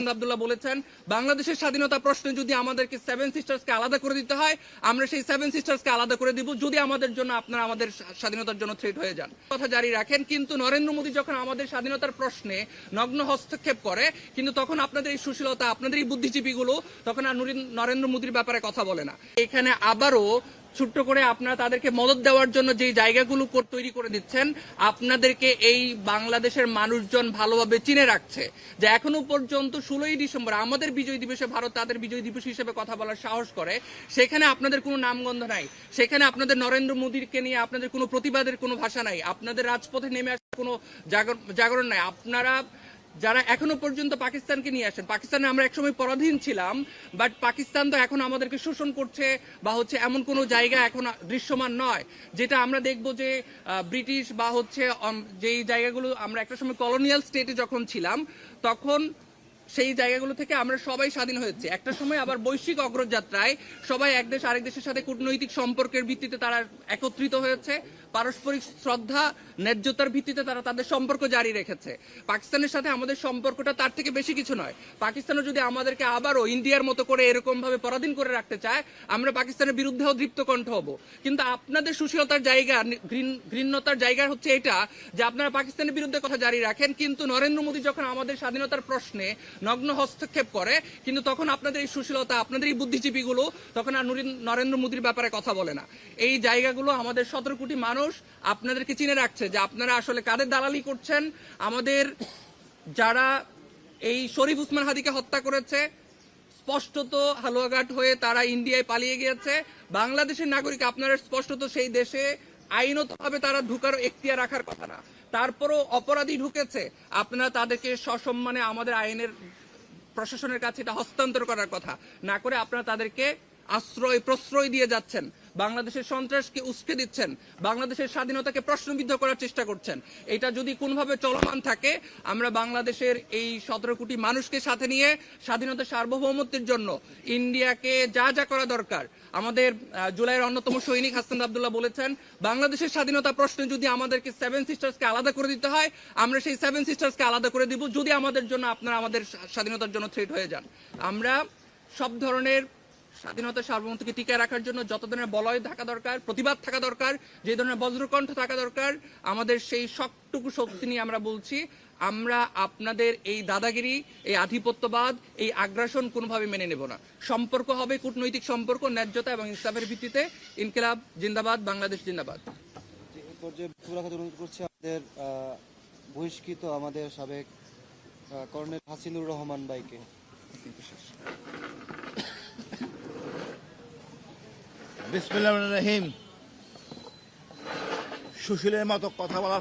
হাসান আব্দুল্লাহ বলেছেন, বাংলাদেশের স্বাধীনতা প্রশ্নে যদি আমাদেরকে সেভেন সিস্টার্সকে আলাদা করে দিতে হয়, আমরা সেই সেভেন সিস্টার্সকে আলাদা করে দিব, যদি আমাদের জন্য আপনারা আমাদের স্বাধীনতার জন্য থ্রেট হয়ে যান। কথা জারি রাখেন, কিন্তু নরেন্দ্র মোদী যখন আমাদের স্বাধীনতার প্রশ্নে নগ্ন হস্তক্ষেপ করে, কিন্তু তখন আপনাদের এই সুশীলতা, আপনাদের এই বুদ্ধিজীবীগুলো তখন আর নরেন্দ্র মোদীর ব্যাপারে কথা বলে না। এখানে আবারও ছোট্ট করে আপনারা তাদেরকে মদত দেওয়ার জন্য যে জায়গাগুলো তৈরি করে দিচ্ছেন, আপনাদেরকে এই বাংলাদেশের মানুষজন ভালোভাবে চিনে রাখছে যে এখনো পর্যন্ত 16ই ডিসেম্বর আমাদের বিজয় দিবসে ভারত তাদের বিজয় দিবস হিসেবে কথা বলার সাহস করে, সেখানে আপনাদের কোনো নামগন্ধ নাই, সেখানে আপনাদের নরেন্দ্র মোদীকে নিয়ে আপনাদের কোনো প্রতিবাদের কোনো ভাষা নাই, আপনাদের রাজপথে নেমে আসার কোনো জাগরণ নাই। আপনারা যারা এখনো পর্যন্ত পাকিস্তানকে নিয়ে আসেন, পাকিস্তানে আমরা একসময় পরাধীন ছিলাম, বাট পাকিস্তান তো এখন আমাদেরকে শোষণ করছে বা হচ্ছে এমন কোনো জায়গা এখন দৃশ্যমান নয় যেটা আমরা দেখব যে ব্রিটিশ বা হচ্ছে যেই জায়গাগুলো আমরা একটা সময় কলোনিয়াল স্টেটে যখন ছিলাম তখন সেই জায়গাগুলো থেকে আমরা সবাই স্বাধীন হয়েছে। একটা সময় আবার বৈশ্বিক অগ্রযাত্রায় সবাই এক দেশ আরেক দেশের সাথে কূটনৈতিক সম্পর্কের ভিত্তিতে তারা একত্রিত হয়েছে, পারস্পরিক শ্রদ্ধা ন্যায্যতার ভিত্তিতে তারা তাদের সম্পর্ক জারি রেখেছে। পাকিস্তানের সাথে আমাদের সম্পর্কটা তার থেকে বেশি কিছু নয়। পাকিস্তানও যদি আমাদেরকে আবারও ইন্ডিয়ার মতো করে এরকম ভাবে পরাধীন করে রাখতে চায়, আমরা পাকিস্তানের বিরুদ্ধেও দীপ্ত কণ্ঠ হব। কিন্তু আপনাদের সুশীলতার জায়গা, ঘৃণ্যতার জায়গা হচ্ছে এটা যে আপনারা পাকিস্তানের বিরুদ্ধে কথা জারি রাখেন, কিন্তু নরেন্দ্র মোদী যখন আমাদের স্বাধীনতার প্রশ্নে নগ্ন হস্তক্ষেপ করে, কিন্তু তখন আপনাদের এই সুশীলতা, আপনাদের এই বুদ্ধিজীবীগুলো তখন আর নরেন্দ্র মোদীর ব্যাপারে কথা বলে না। এই জায়গাগুলো আমাদের 17 কোটি মানুষ আপনাদেরকে চিনে রাখছে যে আপনারা আসলে কাদের দালালি করছেন। আমাদের যারা এই শরীফ উসমান হাদিকে হত্যা করেছে, স্পষ্টত হালুয়াঘাট হয়ে তারা ইন্ডিয়ায় পালিয়ে গিয়েছে। বাংলাদেশের নাগরিক, আপনারা স্পষ্টত সেই দেশে আইনতভাবে তারা ঢুকার এখতিয়ার রাখার কথা না, তারপরও অপরাধী ঢুকেছে, আপনারা তাদেরকে সসম্মানে আমাদের আইনের প্রশাসনের কাছে এটা হস্তান্তর করার কথা না করে আপনারা তাদেরকে প্রশ্রয় দিয়ে যাচ্ছেন, বাংলাদেশের সন্ত্রাসকে উস্কে দিচ্ছেন, বাংলাদেশের স্বাধীনতাকে প্রশ্নবিদ্ধ করার চেষ্টা করছেন। এটা যদি কোনোভাবে চলমান থাকে, আমরা বাংলাদেশের এই 17 কোটি মানুষকে সাথে নিয়ে স্বাধীনতা সার্বভৌমত্বের জন্য ইন্ডিয়াকে যা যা করা দরকার, আমাদের জুলাইয়ের অন্যতম সৈনিক হাসান আব্দুল্লাহ বলেছেন, বাংলাদেশের স্বাধীনতা প্রশ্নে যদি আমাদেরকে সেভেন সিস্টার্সকে আলাদা করে দিতে হয়, আমরা সেই সেভেন সিস্টার্সকে আলাদা করে দিব, যদি আমাদের জন্য আপনারা আমাদের স্বাধীনতার জন্য থ্রেট হয়ে যান। আমরা সব ধরনের স্বাধীনতা সার্বভৌমত্বকে টিকে রাখার জন্য যত ধরনের বলয় থাকা দরকার, প্রতিবাদ থাকা দরকার, যে ধরনের বজ্রকণ্ঠ থাকা দরকার, আমাদের সেই সবটুকু শক্তি নিয়ে আমরা বলছি, আমরা আপনাদের এই দাদাগিরি, এই আধিপত্যবাদ, এই আগ্রাসন কোনোভাবে মেনে নেব না। সম্পর্ক হবে কূটনৈতিক সম্পর্ক, ন্যায্যতা এবং ইনসাফের ভিত্তিতে। ইনকিলাব জিন্দাবাদ, বাংলাদেশ জিন্দাবাদ। আমাদের বহিষ্কৃত আমাদের সাবেক কর্নেল হাসিনুর রহমান ভাইকে। বিসমিল্লাহির রহমানির রহিম। সুশীলের মতো কথা বলা